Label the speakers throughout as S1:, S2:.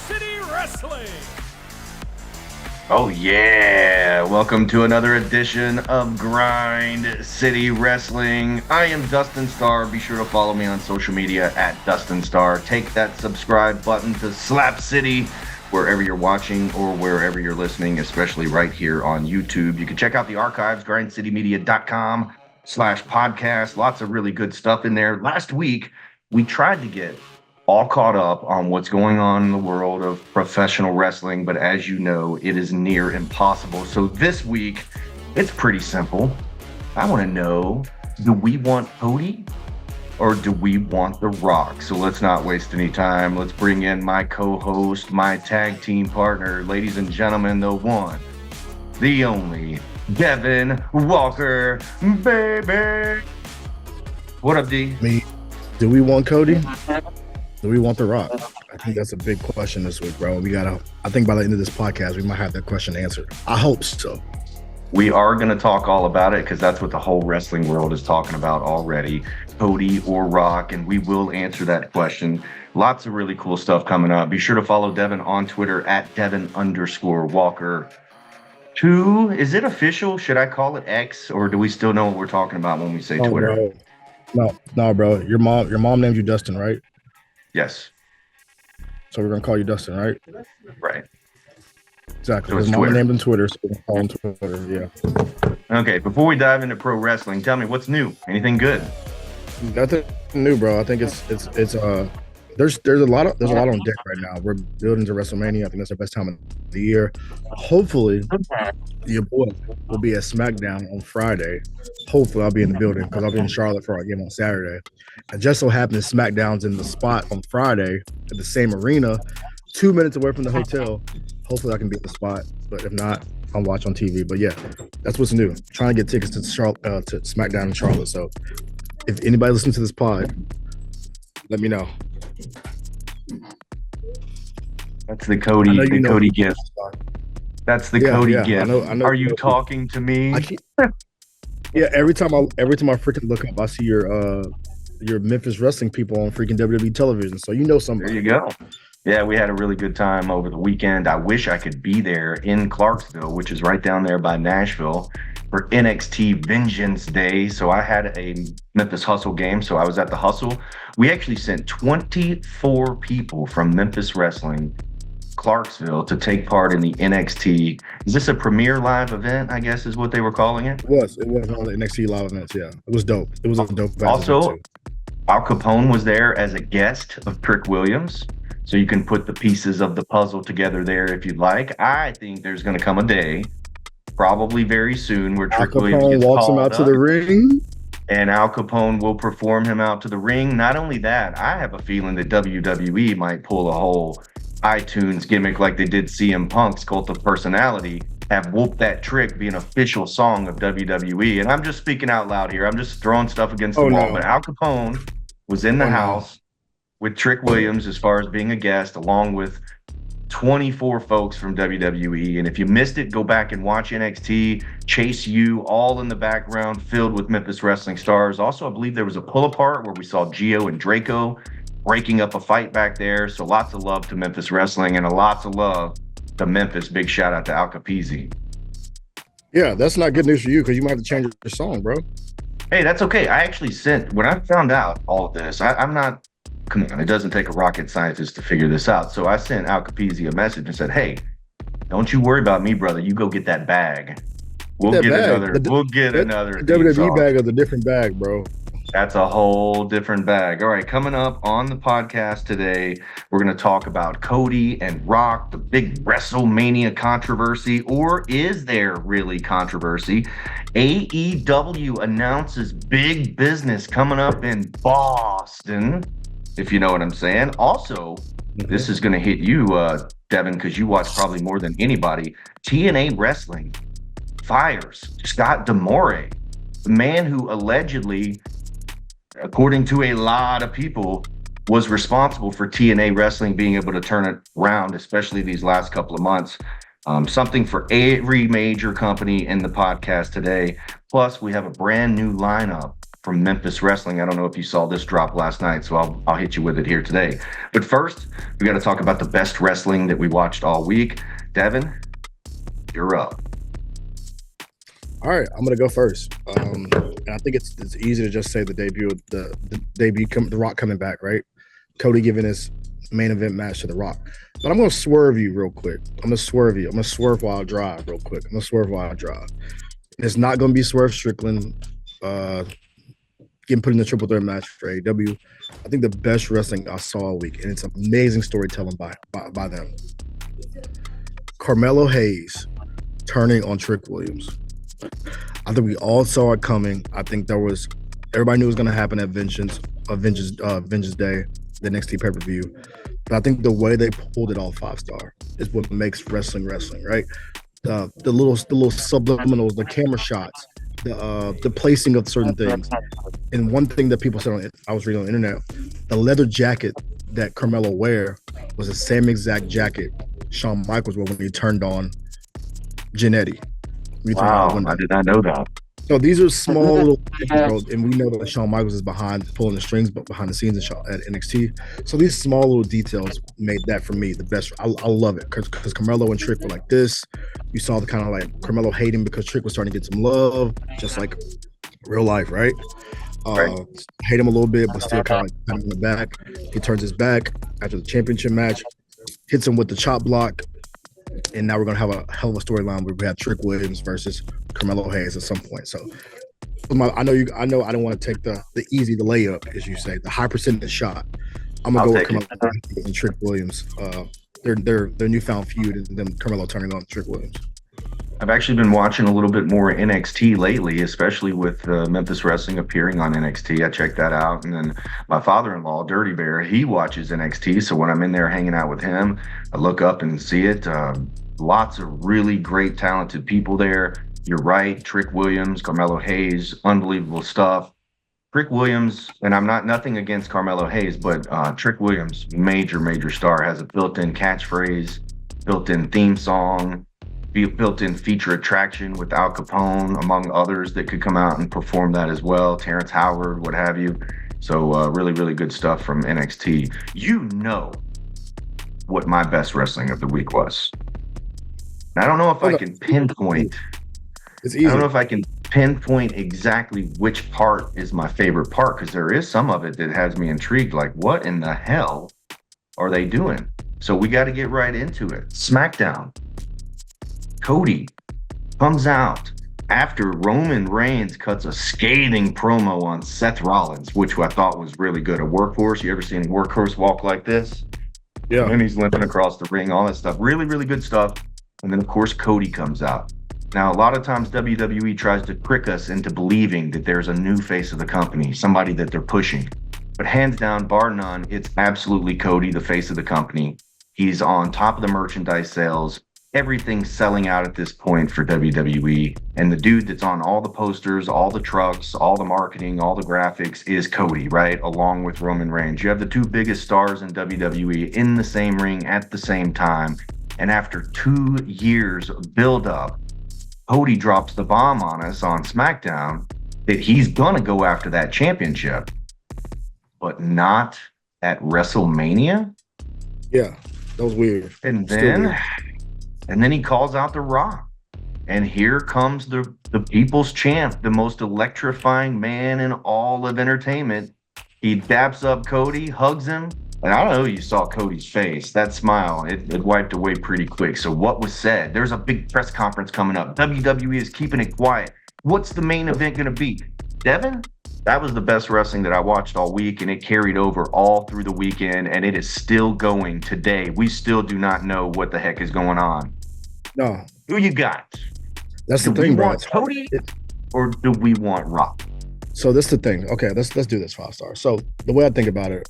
S1: City Wrestling.
S2: Oh yeah, welcome to another edition of Grind City Wrestling. I am Dustin Starr. Be sure to follow me on social media at Dustin Starr. Take that subscribe button to Slap City wherever you're watching or wherever you're listening, especially right here on YouTube. You can check out the archives, grindcitymedia.com/podcast. Lots of really good stuff in there. Last week, we tried to get all caught up on what's going on in the world of professional wrestling, but as you know, it is near impossible. So this week, it's pretty simple. I want to know, do we want Cody or do we want The Rock? So let's not waste any time. Let's bring in my co-host, my tag team partner, ladies and gentlemen, the one, the only, Devin Walker, baby. What up, D?
S3: Me. Do we want Cody? Do we want The Rock? I think that's a big question this week, bro. I think by the end of this podcast, we might have that question answered. I hope so.
S2: We are going to talk all about it because that's what the whole wrestling world is talking about already. Cody or Rock, and we will answer that question. Lots of really cool stuff coming up. Be sure to follow Devin on Twitter at Devin_Walker. Is it official? Should I call it X, or do we still know what we're talking about when we say Twitter?
S3: No, bro. Your mom named you Dustin, right?
S2: Yes.
S3: So we're gonna call you Dustin, right?
S2: Right.
S3: Exactly.
S2: So
S3: his mom named him Twitter, so we're gonna call him Twitter. Yeah.
S2: Okay. Before we dive into pro wrestling, tell me what's new. Anything good?
S3: Nothing new, bro. I think there's a lot on deck right now. We're building to WrestleMania. I think that's the best time of the year. Hopefully, your boy will be at SmackDown on Friday. Hopefully, I'll be in the building because I'll be in Charlotte for our game on Saturday. And just so happens SmackDown's in the spot on Friday at the same arena, 2 minutes away from the hotel. Hopefully, I can be at the spot. But if not, I'll watch on TV. But yeah, that's what's new. Trying to get tickets to SmackDown in Charlotte. So if anybody listens to this pod, let me know.
S2: That's the Cody gift. That's the Cody gift. I know. Are you talking to me?
S3: Yeah, every time I freaking look up, I see your Memphis wrestling people on freaking WWE television. So you know somebody.
S2: There you go. Yeah, we had a really good time over the weekend. I wish I could be there in Clarksville, which is right down there by Nashville, for NXT Vengeance Day. So I had a Memphis Hustle game, so I was at the Hustle. We actually sent 24 people from Memphis Wrestling, Clarksville, to take part in the NXT. Is this a premier live event, I guess is what they were calling it?
S3: It was one of the NXT live events, yeah. It was dope. It was a dope event.
S2: Also, Al Capone was there as a guest of Trick Williams. So you can put the pieces of the puzzle together there if you'd like. I think there's going to come a day, probably very soon, where Trick Williams gets
S3: walks him out to the ring,
S2: and Al Capone will perform him out to the ring. Not only that, I have a feeling that WWE might pull a whole iTunes gimmick like they did CM Punk's Cult of Personality, have Whoop That Trick be an official song of WWE. And I'm just speaking out loud here. I'm just throwing stuff against the wall. No. But Al Capone was in the house with Trick Williams as far as being a guest, along with 24 folks from WWE. And if you missed it, go back and watch NXT, Chase U, all in the background, filled with Memphis wrestling stars. Also, I believe there was a pull apart where we saw Gio and Draco breaking up a fight back there. So lots of love to Memphis wrestling and lots of love to Memphis. Big shout out to Al Capizzi.
S3: Yeah, that's not good news for you because you might have to change your song, bro.
S2: Hey, that's okay. I actually when I found out all of this, I'm not, come on, it doesn't take a rocket scientist to figure this out. So I sent Al Capizzi a message and said, hey, don't you worry about me, brother. You go get that bag. We'll get another
S3: WWE
S2: song.
S3: Bag is a different bag, bro.
S2: That's a whole different bag. All right, coming up on the podcast today, we're going to talk about Cody and Rock, the big WrestleMania controversy, or is there really controversy? AEW announces big business coming up in Boston, if you know what I'm saying. Also, this is going to hit you, Devin, because you watch probably more than anybody. TNA Wrestling fires Scott D'Amore, the man who allegedly, according to a lot of people, was responsible for TNA Wrestling being able to turn it around, especially these last couple of months. Something for every major company in the podcast today. Plus, we have a brand new lineup from Memphis Wrestling. I don't know if you saw this drop last night, so I'll hit you with it here today. But first, we got to talk about the best wrestling that we watched all week. Devin, you're up.
S3: All right, I'm gonna go first. And I think it's easy to just say the debut, the Rock coming back, right? Cody giving his main event match to the Rock. But I'm gonna swerve you real quick. I'm gonna swerve while I drive real quick. I'm gonna swerve while I drive. It's not gonna be Swerve Strickland getting put in the triple threat match for AEW. I think the best wrestling I saw all week, and it's amazing storytelling by them. Carmelo Hayes turning on Trick Williams. I think we all saw it coming. I think everybody knew it was going to happen at Vengeance Day, the NXT pay-per-view. But I think the way they pulled it all 5-star is what makes wrestling, right? The little subliminals, the camera shots, the placing of certain things. And one thing that people said I was reading on the internet, the leather jacket that Carmelo wear was the same exact jacket Shawn Michaels wore when he turned on Jannetty.
S2: Wow, I did not know that.
S3: So these are small little things, and we know that Shawn Michaels is behind pulling the strings, but behind the scenes at NXT. So these small little details made that for me the best. I love it because Carmelo and Trick were like this. You saw the kind of like Carmelo hating because Trick was starting to get some love, just like real life, right? Hate him a little bit, but still kind of like in the back. He turns his back after the championship match, hits him with the chop block. And now we're gonna have a hell of a storyline where we have Trick Williams versus Carmelo Hayes at some point. So I know I don't want to take the layup, as you say, the high percentage shot. I'm gonna go with Carmelo Hayes and Trick Williams. Their newfound feud, and then Carmelo turning on Trick Williams.
S2: I've actually been watching a little bit more NXT lately, especially with Memphis Wrestling appearing on NXT. I checked that out. And then my father-in-law, Dirty Bear, he watches NXT. So when I'm in there hanging out with him, I look up and see it. Lots of really great, talented people there. You're right. Trick Williams, Carmelo Hayes, unbelievable stuff. Trick Williams, and I'm nothing against Carmelo Hayes, but Trick Williams, major star, has a built-in catchphrase, built-in theme song, built-in feature attraction with Al Capone, among others that could come out and perform that as well. Terrence Howard, what have you. So really good stuff from NXT. You know what my best wrestling of the week was. I don't know if I can pinpoint.
S3: It's easy.
S2: I don't know if I can pinpoint exactly which part is my favorite part, because there is some of it that has me intrigued. Like, what in the hell are they doing? So we got to get right into it. SmackDown. Cody comes out after Roman Reigns cuts a scathing promo on Seth Rollins, which I thought was really good. A workhorse. You ever seen a workhorse walk like this?
S3: Yeah.
S2: And he's limping across the ring, all that stuff. Really good stuff. And then, of course, Cody comes out. Now, a lot of times WWE tries to trick us into believing that there's a new face of the company, somebody that they're pushing. But hands down, bar none, it's absolutely Cody, the face of the company. He's on top of the merchandise sales. Everything's selling out at this point for WWE. And the dude that's on all the posters, all the trucks, all the marketing, all the graphics is Cody, right? Along with Roman Reigns. You have the two biggest stars in WWE in the same ring at the same time. And after 2 years of build-up, Cody drops the bomb on us on SmackDown that he's going to go after that championship, but not at WrestleMania.
S3: Yeah, that was weird.
S2: And then he calls out The Rock. And here comes the people's champ, the most electrifying man in all of entertainment. He daps up Cody, hugs him. And I don't know if you saw Cody's face. That smile, it wiped away pretty quick. So what was said? There's a big press conference coming up. WWE is keeping it quiet. What's the main event going to be? Devin? That was the best wrestling that I watched all week, and it carried over all through the weekend, and it is still going today. We still do not know what the heck is going on.
S3: No.
S2: Who you got?
S3: That's the thing, bro.
S2: Do we want Cody or do we want Rock?
S3: So this is the thing. Okay, let's do this 5-star. So the way I think about it,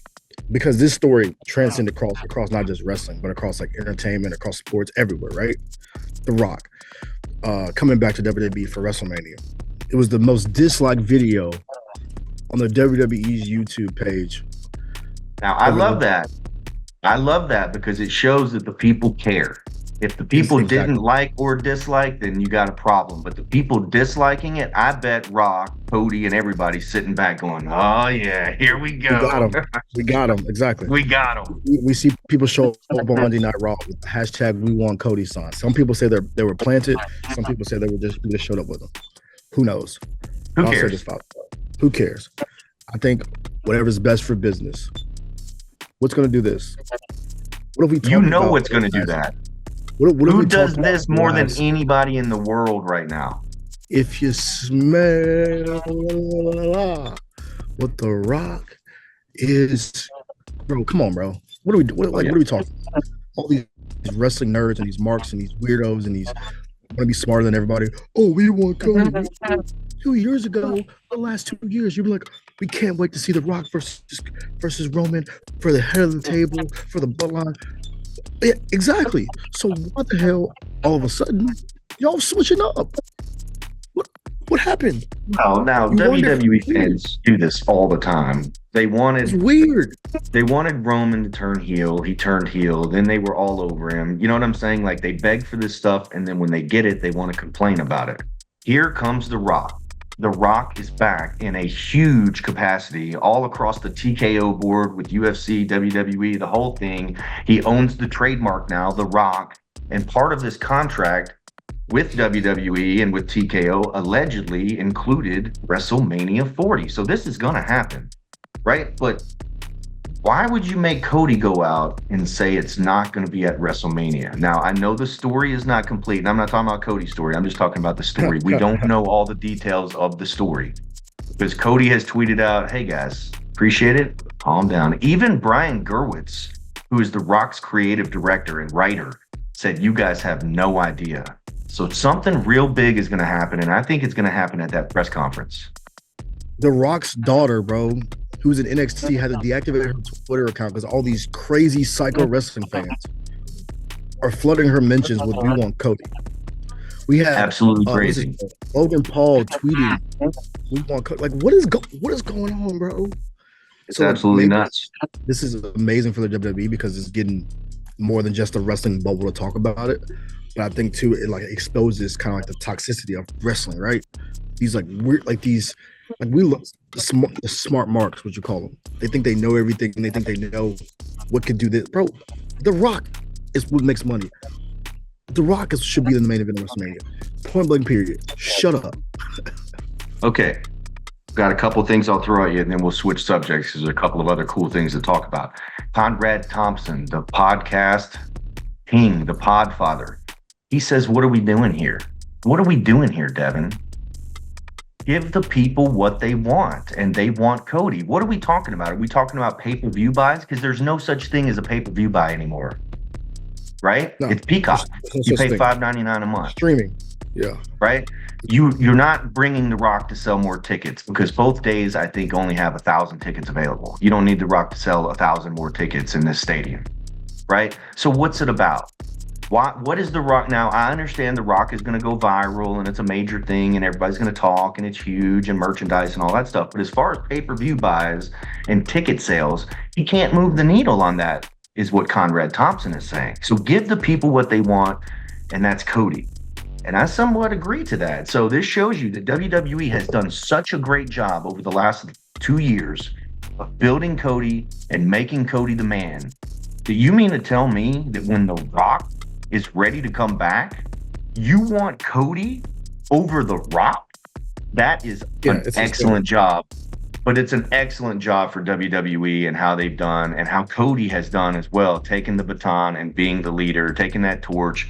S3: because this story transcended across not just wrestling, but across like entertainment, across sports, everywhere, right? The Rock coming back to WWE for WrestleMania. It was the most disliked video on the WWE's YouTube page.
S2: Now, I love that. I love that because it shows that the people care. If the people didn't
S3: Exactly.
S2: like or dislike, then you got a problem. But the people disliking it, I bet Rock, Cody, and everybody sitting back going, "Oh yeah, here we
S3: We got
S2: go.
S3: him. We got him. Exactly.
S2: We got him."
S3: We see people show up on Monday Night Raw with the hashtag We Want Cody sign. Some people say they were planted. Some people say they were just showed up with them. Who knows?
S2: Who
S3: But I'll say
S2: cares?
S3: this, Father. Who cares? I think whatever's best for business. What's going to do this? What have we
S2: You
S3: talked
S2: know
S3: about?
S2: what's going to do that.
S3: What have
S2: Who
S3: we
S2: does
S3: talked about
S2: this more than
S3: last?
S2: anybody in the world right now?
S3: If you smell what the Rock is, bro, come on, bro. What are we what,
S2: Oh
S3: like?
S2: yeah.
S3: What are we talking about? All these wrestling nerds and these marks and these weirdos and these want to be smarter than everybody. Oh, we want Cody. 2 years ago, the last 2 years, you were like, we can't wait to see The Rock versus Roman for the head of the table for the bloodline. Yeah, exactly. So what the hell? All of a sudden, y'all switching up. What what happened?
S2: Now
S3: You wanted it
S2: WWE
S3: for years.
S2: fans do this all the time.
S3: It's weird.
S2: They wanted Roman to turn heel. He turned heel. Then they were all over him. You know what I'm saying? Like they beg for this stuff, and then when they get it, they want to complain about it. Here comes The Rock. The Rock is back in a huge capacity all across the TKO board with UFC, WWE, the whole thing. He owns the trademark now, The Rock. And part of this contract with WWE and with TKO allegedly included WrestleMania 40. So this is going to happen, right? But why would you make Cody go out and say it's not going to be at WrestleMania? Now, I know the story is not complete, and I'm not talking about Cody's story. I'm just talking about the story. We don't know all the details of the story because Cody has tweeted out, "Hey guys, appreciate it. Calm down." Even Brian Gerwitz, who is The Rock's creative director and writer, said, "You guys have no idea." So something real big is going to happen, and I think it's going to happen at that press conference.
S3: The Rock's daughter, bro, who's in NXT, had to deactivate her Twitter account because all these crazy psycho wrestling fans are flooding her mentions with "We Want Cody." We have
S2: Absolutely crazy.
S3: Logan Paul tweeting "We Want Cody." Like, what is going on, bro?
S2: It's
S3: So like,
S2: absolutely
S3: maybe
S2: nuts.
S3: this is amazing for the WWE because it's getting more than just a wrestling bubble to talk about it. But I think too, it like exposes kind of like the toxicity of wrestling, right? These like weird, like these, like we look the smart marks, what you call them. They think they know everything, and they think they know what could do this, bro. The Rock is what makes money. The Rock should be in the main event of WrestleMania. Point blank, period. Shut up.
S2: Okay. Got a couple things I'll throw at you, and then we'll switch subjects because there's a couple of other cool things to talk about. Conrad Thompson, the podcast king, the podfather. He says, "What are we doing here? What are we doing here, Devin? Give the people what they want, and they want Cody." What are we talking about? Are we talking about pay-per-view buys? Because there's no such thing as a pay-per-view buy anymore, right?
S3: No,
S2: It's Peacock.
S3: there's
S2: You
S3: no such
S2: pay
S3: thing.
S2: $5.99 a month,
S3: Streaming. Yeah.
S2: right? You're not bringing The Rock to sell more tickets because both days I think only have 1,000 tickets available. You don't need The Rock to sell 1,000 more tickets in this stadium, right? So what's it about? What is The Rock now? I understand The Rock is going to go viral and it's a major thing and everybody's going to talk and it's huge and merchandise and all that stuff. But as far as pay-per-view buys and ticket sales, he can't move the needle on that, is what Conrad Thompson is saying. So give the people what they want, and that's Cody. And I somewhat agree to that. So this shows you that WWE has done such a great job over the last 2 years of building Cody and making Cody the man. Do you mean to tell me that when The Rock is ready to come back, you want Cody over The Rock? That is an excellent job. But it's an excellent job for WWE and how they've done and how Cody has done as well, taking the baton and being the leader, taking that torch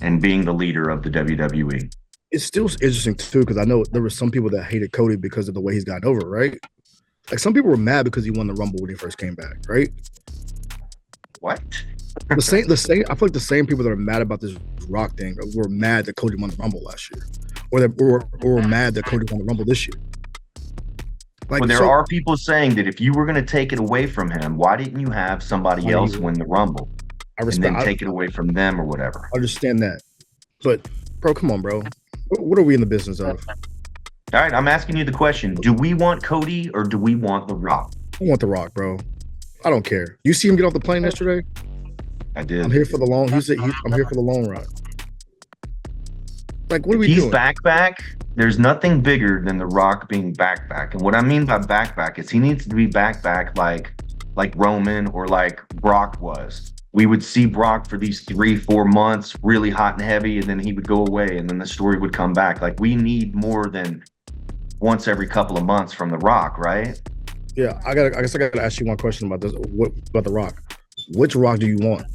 S2: and being the leader of the WWE.
S3: It's still interesting too because I know there were some people that hated Cody because of the way he's gotten over, right? Like some people were mad because he won the Rumble when he first came back, right?
S2: What?
S3: The same. I feel like the same people that are mad about this Rock thing were mad that Cody won the Rumble last year, or mad that Cody won the Rumble this year.
S2: Like, well, there are people saying that if you were going to take it away from him, why didn't you have somebody else win the Rumble and then take it away from them or whatever?
S3: I understand that, but bro, come on, bro. What are we in the business of?
S2: All right, I'm asking you the question: do we want Cody or do we want The Rock?
S3: I want The Rock, bro. I don't care. You see him get off the plane yesterday?
S2: I
S3: I'm
S2: did.
S3: here for the long. I'm here for the long run. Like, what are
S2: If
S3: we
S2: he's
S3: doing?
S2: back, there's nothing bigger than The Rock being back. And what I mean by back is he needs to be back like Roman or like Brock was. We would see Brock for these 3, 4 months, really hot and heavy, and then he would go away, and then the story would come back. Like we need more than once every couple of months from The Rock, right?
S3: Yeah, I guess I gotta ask you one question about this. What about the Rock? Which Rock do you want?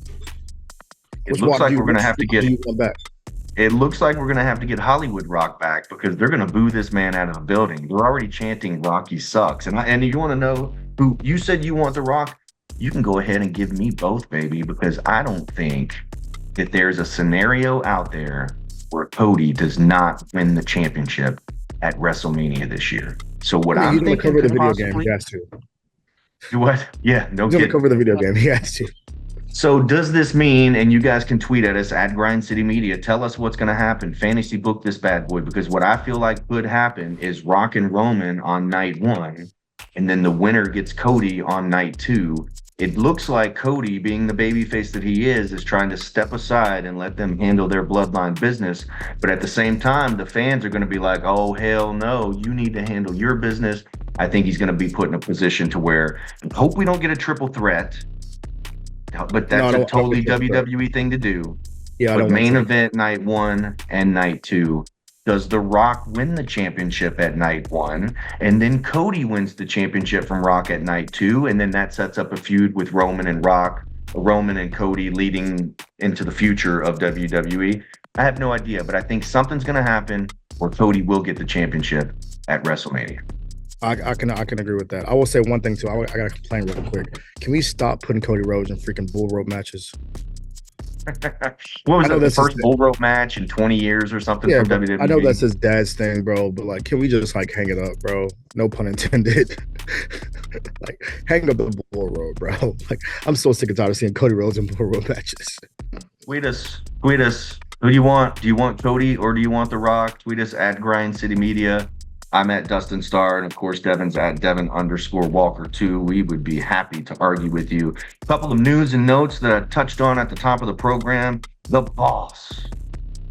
S2: It looks like we're gonna
S3: Which
S2: have to
S3: Rock do
S2: get
S3: you want back?
S2: It looks like we're going to have to get Hollywood Rock back because they're going to boo this man out of the building. They're already chanting Rocky sucks. And you want to know who you said you want the Rock? You can go ahead and give me both, baby, because I don't think that there's a scenario out there where Cody does not win the championship at WrestleMania this year. So what
S3: I mean,
S2: I'm
S3: he's gonna
S2: thinking
S3: cover the
S2: could
S3: video game.
S2: possibly
S3: He has to.
S2: do what? Yeah, no
S3: He's gonna
S2: kidding.
S3: cover the video game. He has to.
S2: So does this mean, and you guys can tweet at us at Grind City Media, tell us what's going to happen. Fantasy book this bad boy, because what I feel like could happen is Rock and Roman on night one, and then the winner gets Cody on night two. It looks like Cody, being the babyface that he is trying to step aside and let them handle their bloodline business. But at the same time, the fans are going to be like, oh, hell no, you need to handle your business. I think he's going to be put in a position to where, hope we don't get a triple threat. But that's a totally WWE thing to do.
S3: Yeah, I
S2: but
S3: don't
S2: main event night one and night two. Does The Rock win the championship at night one? And then Cody wins the championship from Rock at night two. And then that sets up a feud with Roman and Rock, Roman and Cody leading into the future of WWE. I have no idea, but I think something's going to happen where Cody will get the championship at WrestleMania.
S3: I can agree with that. I will say one thing too. I gotta complain real quick. Can we stop putting Cody Rhodes in freaking bull rope matches?
S2: What was that? The first bull rope match in 20 years or something from WWE?
S3: I know that's his dad's thing, bro. But like, can we just like hang it up, bro? No pun intended. Like, hang up the bull rope, bro. Like, I'm so sick and tired of seeing Cody Rhodes in bull rope matches.
S2: Tweet us. Who do you want? Do you want Cody or do you want The Rock? Tweet us at Grind City Media. I'm at Dustin Starr, and of course, Devin's at Devin_Walker too. We would be happy to argue with you. A couple of news and notes that I touched on at the top of the program. The boss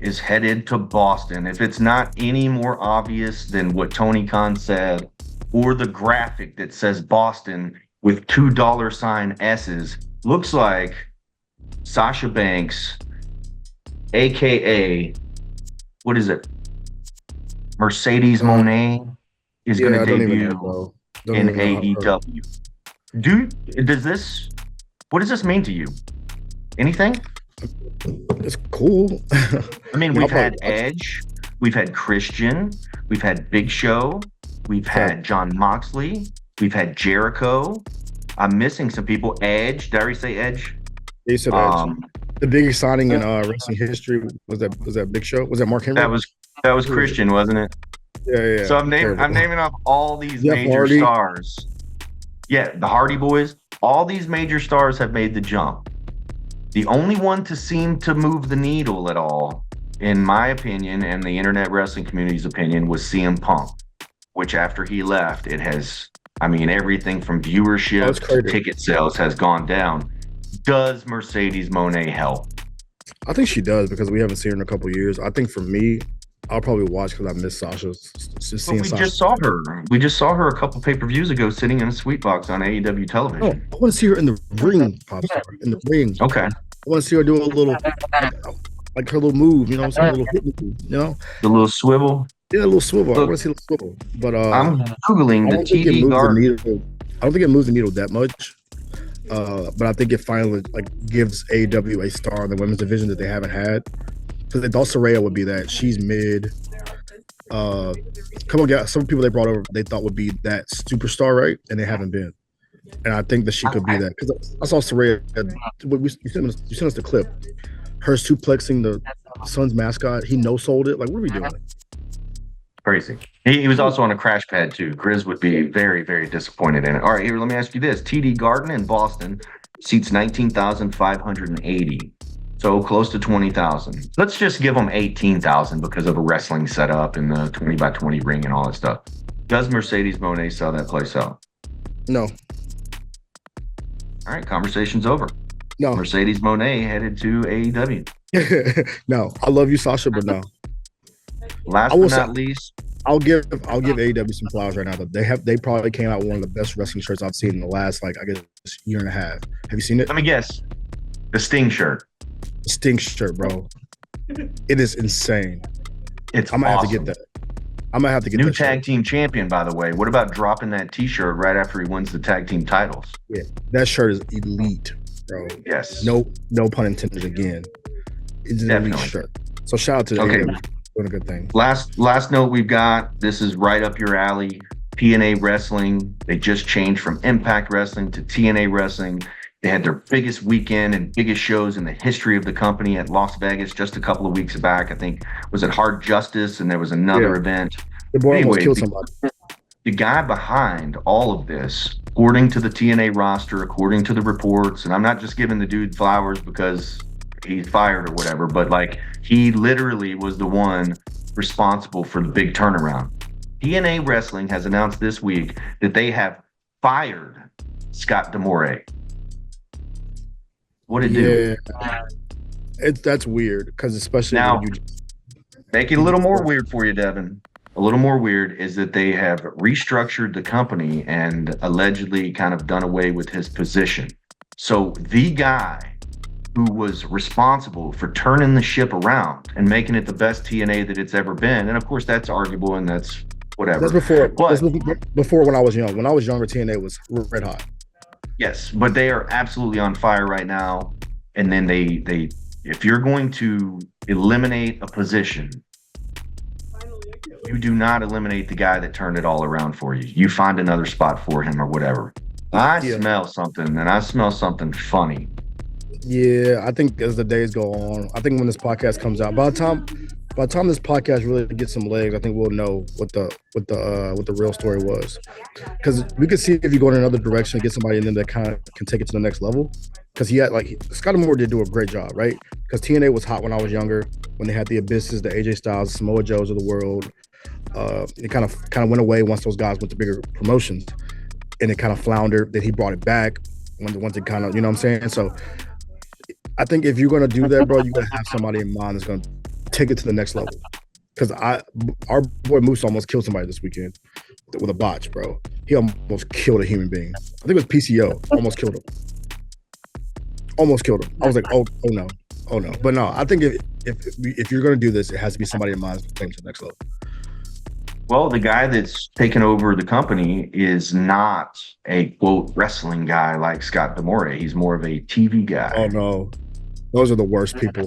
S2: is headed to Boston. If it's not any more obvious than what Tony Khan said, or the graphic that says Boston with $2 S's, looks like Sasha Banks, aka, what is it? Mercedes Moné is going to debut in AEW. What does this mean to you? Anything?
S3: It's cool.
S2: I mean, we've had Edge, we've had Christian, we've had Big Show, we've had John Moxley, we've had Jericho. I'm missing some people. Edge, did I already say Edge?
S3: You said Edge. The biggest signing in wrestling history was that Big Show? Was that Mark Henry?
S2: That was Christian, wasn't it?
S3: Yeah.
S2: So I'm naming off all these major stars. Yeah, the Hardy Boys. All these major stars have made the jump. The only one to seem to move the needle at all, in my opinion, and the internet wrestling community's opinion, was CM Punk. Which after he left, it has, everything from viewership to ticket sales has gone down. Does Mercedes Moné help?
S3: I think she does because we haven't seen her in a couple of years. I think for me, I'll probably watch because I miss Sasha.
S2: Just saw her. We just saw her a couple pay-per-views ago sitting in a sweet box on AEW television.
S3: Oh, I want to see her in the ring, Popstar. In the ring.
S2: Okay.
S3: I want to see her do a little, like her little move, a little hip move,
S2: The little swivel?
S3: Yeah, a little swivel. I want to see a little swivel. But
S2: I'm Googling the TD guard.
S3: I don't think it moves the needle that much. But I think it finally gives AEW a star in the women's division that they haven't had. Because Dulce would be that. She's mid. Some people they brought over they thought would be that superstar, right? And they haven't been. And I think that she could be that. Because I saw Saraya. You sent us the clip. Her suplexing the Suns mascot. He no-sold it. Like, what are we doing?
S2: Crazy. He was also on a crash pad too. Grizz would be very, very disappointed in it. All right, here, let me ask you this. TD Garden in Boston seats 19,580. So close to 20,000. Let's just give them 18,000 because of a wrestling setup and the 20 by 20 ring and all that stuff. Does Mercedes Moné sell that place out?
S3: No.
S2: All right, conversation's over.
S3: No,
S2: Mercedes Moné headed to AEW.
S3: no. I love you, Sasha, but no. I
S2: Last
S3: will
S2: but
S3: say
S2: not least,
S3: I'll give AEW some flowers right now. But they probably came out with one of the best wrestling shirts I've seen in the last like I guess year and a half. Have you seen it?
S2: let me guess, the Sting shirt.
S3: The Sting shirt, bro. It is insane.
S2: It's
S3: I might have to get
S2: awesome.
S3: that. I might have to get
S2: New
S3: that shirt.
S2: tag team champion, by the way. What about dropping that T-shirt right after he wins the tag team titles?
S3: Yeah, that shirt is elite, bro.
S2: Yes,
S3: No pun intended again. It's an elite
S2: definitely.
S3: shirt. So shout out to
S2: Okay,
S3: AEW doing a good thing.
S2: last note we've got. This is right up your alley. TNA Wrestling. They just changed from Impact Wrestling to TNA Wrestling. They had their biggest weekend and biggest shows in the history of the company at Las Vegas just a couple of weeks back. I think was it Hard Justice, and there was another
S3: Yeah,
S2: event.
S3: the boy almost
S2: Anyway,
S3: killed somebody.
S2: the guy behind all of this, according to the TNA roster, according to the reports, and I'm not just giving the dude flowers because he's fired or whatever, but like he literally was the one responsible for the big turnaround. TNA Wrestling has announced this week that they have fired Scott D'Amore. What it do?
S3: Yeah, that's weird because especially
S2: Now,
S3: when you
S2: make it a little more weird for you, Devin. A little more weird is that they have restructured the company and allegedly kind of done away with his position. So the guy who was responsible for turning the ship around and making it the best TNA that it's ever been, and of course that's arguable and that's whatever.
S3: that's
S2: But
S3: before when I was young. When I was younger, TNA was red hot.
S2: yes, but they are absolutely on fire right now. And then they if you're going to eliminate a position, you do not eliminate the guy that turned it all around for you. You find another spot for him or whatever. I
S3: Yeah.
S2: smell something, and I smell something funny.
S3: Yeah, I think as the days go on, I think when this podcast comes out, by the time this podcast really gets some legs, I think we'll know what the real story was. Because we could see if you go in another direction, get somebody in there that kind of can take it to the next level. Because he had like Scott Moore did do a great job, right? Because TNA was hot when I was younger, when they had the Abysses, the AJ Styles, Samoa Joes of the world. It kind of went away once those guys went to bigger promotions, and it kind of floundered. Then he brought it back once it kind of, you know what I'm saying? So I think if you're gonna do that, bro, you gotta have somebody in mind that's gonna take it to the next level. Because our boy Moose almost killed somebody this weekend with a botch, bro. He almost killed a human being. I think it was PCO. Almost killed him. Almost killed him. I was like, oh no, oh no. But no, I think if you're gonna do this, it has to be somebody in mind to take it to the next level.
S2: Well, the guy that's taken over the company is not a quote wrestling guy like Scott D'Amore. He's more of a TV guy.
S3: Oh no, those are the worst people.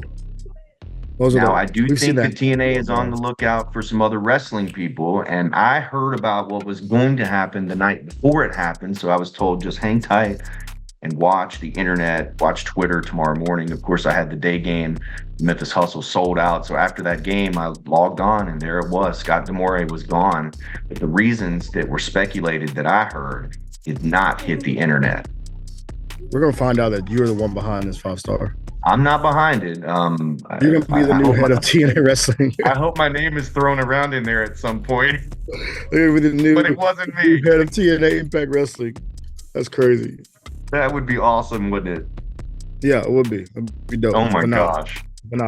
S2: Now, I do
S3: we've seen
S2: think the
S3: that.
S2: TNA is on the lookout for some other wrestling people, and I heard about what was going to happen the night before it happened. So I was told just hang tight and watch the internet, watch Twitter tomorrow morning. Of course, I had the day game. Memphis Hustle sold out. So after that game, I logged on, and there it was. Scott D'Amore was gone. But the reasons that were speculated that I heard did not hit the internet.
S3: We're gonna find out that you're the one behind this 5-star.
S2: I'm not behind it.
S3: You're gonna be the new head of TNA Wrestling.
S2: I hope my name is thrown around in there at some point,
S3: You're gonna be the
S2: but it wasn't
S3: new
S2: me.
S3: head of TNA Impact Wrestling. That's crazy.
S2: That would be awesome, wouldn't it?
S3: Yeah, it would be. It'd be dope.
S2: Oh my
S3: But no,
S2: gosh.
S3: But no,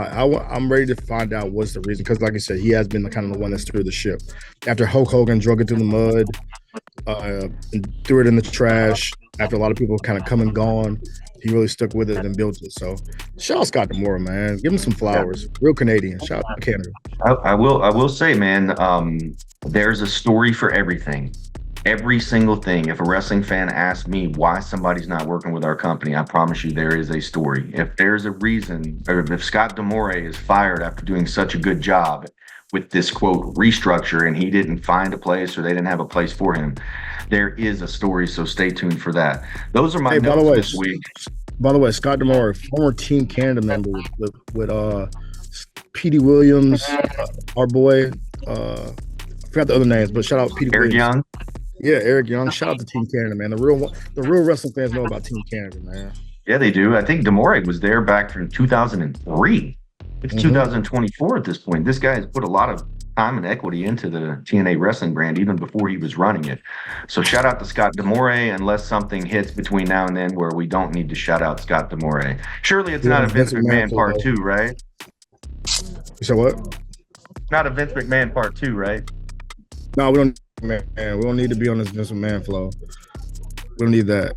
S3: I'm ready to find out what's the reason. Because, like I said, he has been kind of the one that steered the ship. After Hulk Hogan drug it through the mud, and threw it in the trash. After a lot of people kind of come and gone, he really stuck with it and built it. So, shout out Scott D'Amore, man. Give him some flowers. Real Canadian. Shout out to Canada.
S2: I will say, man, there's a story for everything. Every single thing. If a wrestling fan asks me why somebody's not working with our company, I promise you there is a story. If there's a reason, or if Scott D'Amore is fired after doing such a good job with this quote restructure and he didn't find a place or they didn't have a place for him, there is a story. So stay tuned for that. Those are my notes this week.
S3: By the way, Scott D'Amore, former Team Canada member with Petey Williams, our boy. I forgot the other names, but shout out Petey
S2: Eric
S3: Williams.
S2: Young.
S3: Yeah, Eric Young. Shout out to Team Canada, man. The real wrestling fans know about Team Canada, man.
S2: Yeah, they do. I think D'Amore was there back from 2003. It's 2024 at this point. This guy has put a lot of time and equity into the TNA wrestling brand even before he was running it. So shout out to Scott D'Amore, unless something hits between now and then where we don't need to shout out Scott D'Amore. Surely it's
S3: He
S2: not a
S3: wants
S2: Vince
S3: Vince McMahon
S2: McMahon part
S3: flow.
S2: 2, right?
S3: You said what?
S2: Not a Vince McMahon part 2, right?
S3: No, we don't. Man, we don't need to be on this Vince McMahon flow. We don't need that.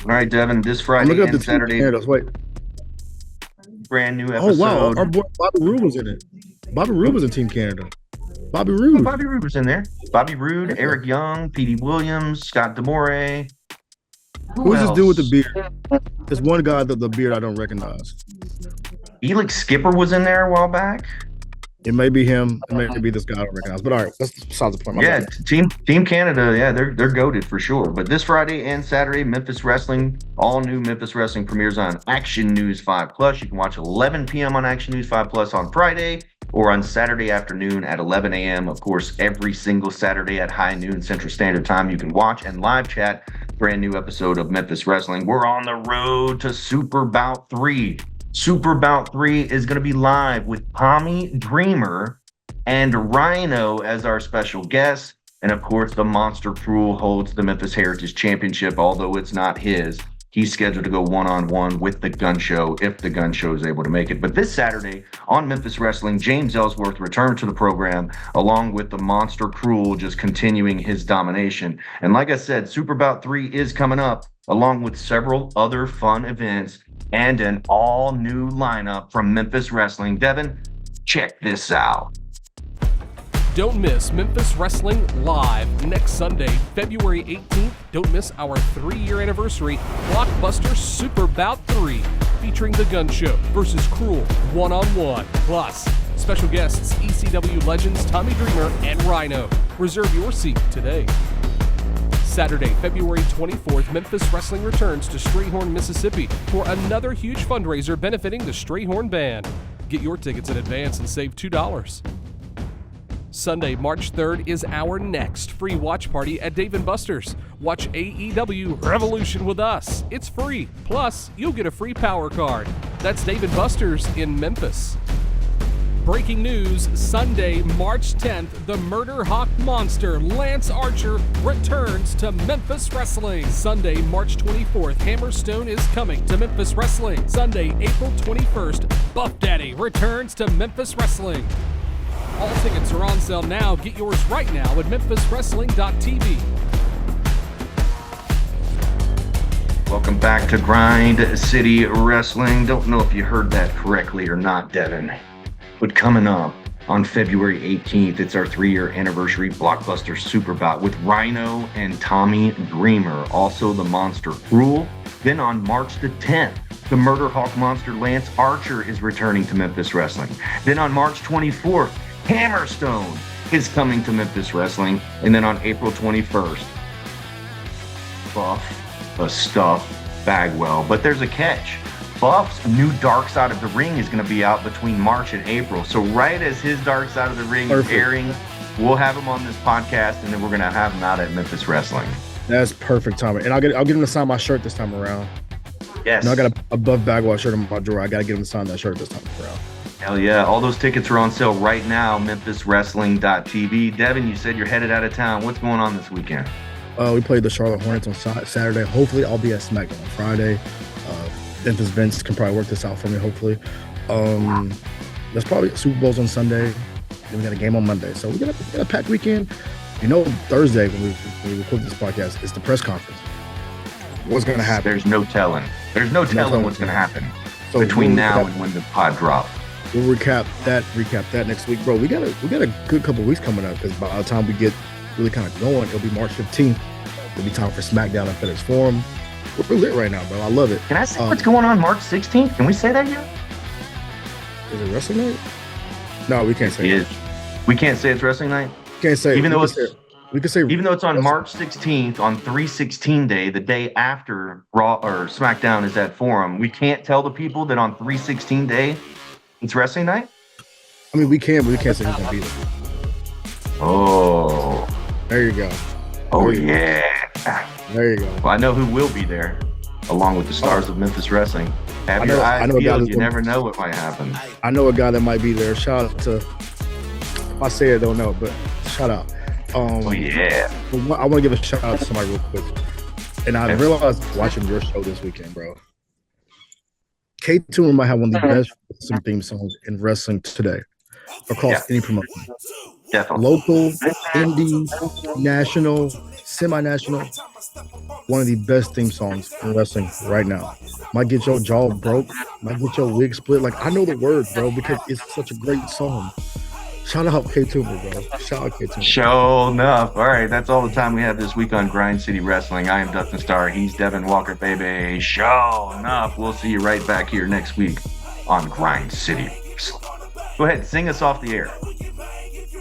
S2: All right, Devin, this
S3: I'm
S2: Friday
S3: looking up
S2: and
S3: the
S2: Saturday,
S3: Canada's. Wait.
S2: brand new
S3: Oh wow,
S2: episode.
S3: our boy Bobby Roode was in it. Bobby Roode was in Team Canada. Bobby Roode.
S2: Bobby Roode was in there. Bobby Roode, Eric Young, Petey Williams, Scott D'Amore.
S3: Who's this dude with the beard? There's one guy with the beard I don't recognize.
S2: Felix Skipper was in there a while back.
S3: It may be him. It may be this guy I don't recognize. But all right, that's besides the point.
S2: Yeah, Team Canada, yeah, they're goated for sure. But this Friday and Saturday, Memphis Wrestling, all new Memphis Wrestling premieres on Action News 5 Plus. You can watch 11 p.m. on Action News 5 Plus on Friday or on Saturday afternoon at 11 a.m. Of course, every single Saturday at high noon Central Standard Time, you can watch and live chat brand new episode of Memphis Wrestling. We're on the road to Super Bout 3. Super Bout 3 is going to be live with Tommy Dreamer and Rhino as our special guest. And of course, the Monster Cruel holds the Memphis Heritage Championship, although it's not his. He's scheduled to go one-on-one with the Gun Show if the Gun Show is able to make it. But this Saturday on Memphis Wrestling, James Ellsworth returned to the program along with the Monster Cruel just continuing his domination. And like I said, Super Bout 3 is coming up along with several other fun events and an all-new lineup from Memphis Wrestling. Devin, check this out.
S1: Don't miss Memphis Wrestling Live next Sunday, February 18th. Don't miss our 3-year anniversary blockbuster Super Bout 3, featuring The Gun Show versus Cruel one-on-one. Plus, special guests ECW legends Tommy Dreamer and Rhino. Reserve your seat today. Saturday, February 24th, Memphis Wrestling returns to Strayhorn, Mississippi for another huge fundraiser benefiting the Strayhorn Band. Get your tickets in advance and save $2. Sunday, March 3rd is our next free watch party at Dave & Buster's. Watch AEW Revolution with us. It's free. Plus, you'll get a free power card. That's Dave & Buster's in Memphis. Breaking news, Sunday, March 10th, the Murder Hawk Monster, Lance Archer, returns to Memphis Wrestling. Sunday, March 24th, Hammerstone is coming to Memphis Wrestling. Sunday, April 21st, Buff Daddy returns to Memphis Wrestling. All tickets are on sale now. Get yours right now at memphiswrestling.tv.
S2: Welcome back to Grind City Wrestling. Don't know if you heard that correctly or not, Devin. But coming up on February 18th, it's our 3-year anniversary blockbuster Super Bout with Rhino and Tommy Dreamer, also the Monster Cruel. Then on March the 10th, the Murder Hawk Monster Lance Archer is returning to Memphis Wrestling. Then on March 24th, Hammerstone is coming to Memphis Wrestling. And then on April 21st, Buff, a Stuff, Bagwell. But there's a catch. Buff's new Dark Side of the Ring is going to be out between March and April. So right as his Dark Side of the Ring is airing, we'll have him on this podcast, and then we're going to have him out at Memphis Wrestling.
S3: That's perfect timing. And I'll get him to sign my shirt this time around.
S2: Yes.
S3: I got a Buff Bagwell shirt in my drawer. I got to get him to sign that shirt this time around.
S2: Hell yeah. All those tickets are on sale right now, memphiswrestling.tv. Devin, you said you're headed out of town. What's going on this weekend?
S3: We played the Charlotte Hornets on Saturday. Hopefully, I'll be at SmackDown on Friday. Memphis Vince can probably work this out for me, hopefully. There's probably Super Bowls on Sunday. Then we got a game on Monday. So we got a packed weekend. You know, Thursday when we record this podcast, it's the press conference. What's going to happen?
S2: There's no telling. There's no telling what's going to happen between now and when the pod drops.
S3: We'll recap that next week, bro. We got a good couple of weeks coming up because by the time we get really kind of going, it'll be March 15th. It'll be time for SmackDown at FedEx Forum. We're lit right now, bro. I love it.
S2: Can I say what's going on March 16th? Can we say that yet?
S3: Is it wrestling night? No, we can't say
S2: it. We can't say it's wrestling night?
S3: Can't say
S2: even though it's on
S3: wrestling.
S2: March 16th, on 3/16 day, the day after Raw or SmackDown is at Forum, we can't tell the people that on 3/16 day it's wrestling night?
S3: I mean, we can, but we can't say who's going to be there.
S2: Oh.
S3: There you go.
S2: Oh, yeah.
S3: There you go.
S2: Well, I know who will be there, along with the stars of Memphis Wrestling. Have your eyes peeled. You never know what might happen.
S3: I know a guy that might be there. Shout out to I say it, don't know, but shout out.
S2: Oh yeah.
S3: I want to give a shout out to somebody real quick. And I realized watching your show this weekend, bro. K2 might have one of the best wrestling theme songs in wrestling today across any promotion.
S2: Definitely.
S3: Local, indie, national, semi-national. One of the best theme songs in wrestling right now. Might get your jaw broke. Might get your wig split. Like, I know the words, bro, because it's such a great song. Shout out K2, bro. Shout out K2.
S2: Show enough. All right, that's all the time we have this week on Grind City Wrestling. I am Dustin Starr. He's Devin Walker, baby. Show enough. We'll see you right back here next week on Grind City Wrestling. Go ahead, sing us off the air.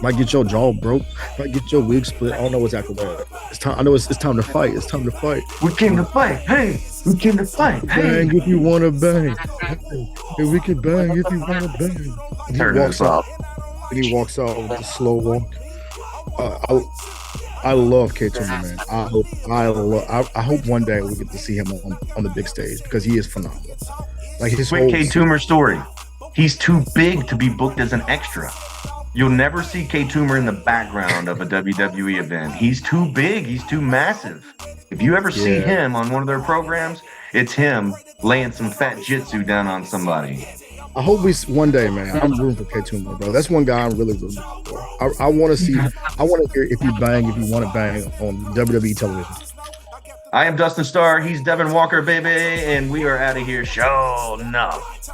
S3: Might get your jaw broke. Might get your wig split. I don't know what's after that. It's time. I know it's time to fight. It's time to fight.
S2: We came to fight. Hey, we came to fight. Hey.
S3: Bang if you wanna bang. Hey, we can bang if you wanna bang.
S2: Turn this off.
S3: And he walks out with a slow walk. I love K2, man. I hope one day we get to see him on the big stage because he is phenomenal. Like his
S2: quick K Toomer story. He's too big to be booked as an extra. You'll never see K Toomer in the background of a WWE event. He's too big. He's too massive. If you ever see him on one of their programs, it's him laying some fat jitsu down on somebody.
S3: I hope one day, man. I'm rooting for K2, bro. That's one guy I'm really rooting for. I want to see. I want to hear if you want to bang on WWE television.
S2: I am Dustin Starr. He's Devin Walker, baby, and we are out of here. Show enough.